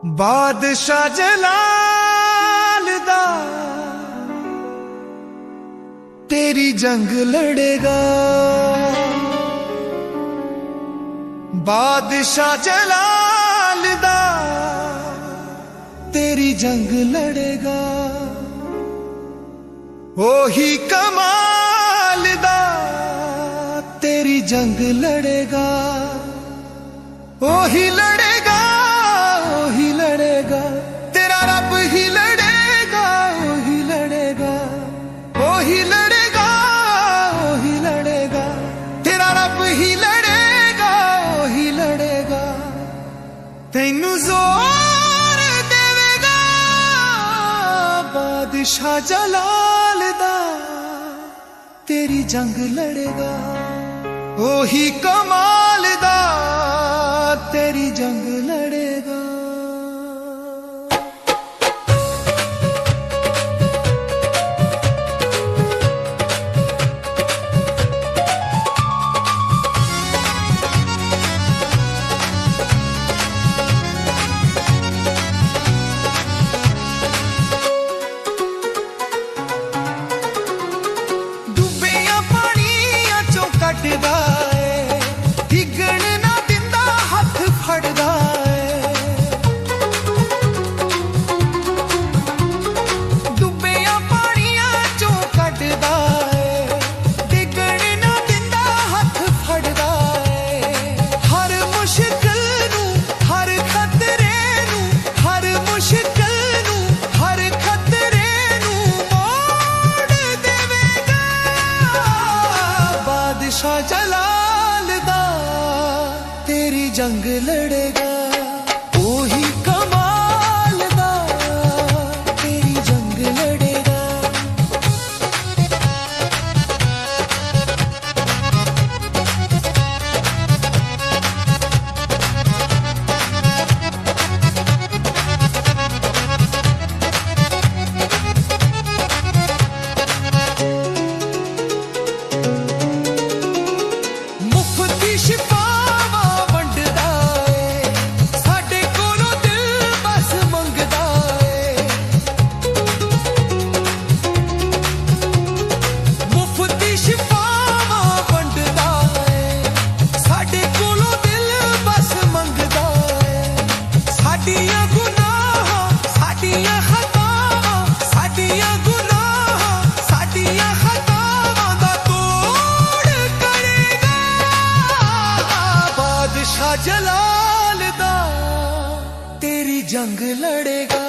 बादशाह जलाल दा तेरी जंग लड़ेगा। बादशाह जलाल दा तेरी जंग लड़ेगा। ओही कमाल दा तेरी जंग लड़ेगा। ओही लड़ेगा, ओही लड़ेगा, तेरा रब ही लड़ेगा। ओही लड़ेगा, ओही लड़ेगा, ओही लड़ेगा, तेरा रब ही लड़ेगा। ओही लड़ेगा, तैनू जोर देवेगा। बादशाह जलाल दा तेरी जंग लड़ेगा। ओही कमाल दा तेरी जंग लड़ेगा। डुबिया पानिया चों कटदा ए, डिगण ना दिंदा हथ फड़दा ए। डुबिया पानिया चों कटदा ए, डिगण ना दिंदा हथ फड़दा ए। हर मुश्किल नू, हर खतरे नू, हर मुश्किल नू, हर खतरे नू मोड़ देवेगा। बादशाह जलाल दा तेरी जंग लड़ेगा। ओही कमाल दा तेरी जंग लड़ेगा। मुफ्ती शिफावा वंडदा ए, साडे कोलों दिल बस मंगदा ए। मुफ्ती शिफावा वंडदा ए, साडे कोलों दिल बस मंगदा ए। साडियां गुनाहां, साडियां खतावां, साडियां गुनाहां, साडियां खतावां दा तोड़ करेगा। बादशाह जलाल दा तेरी जंग लड़ेगा।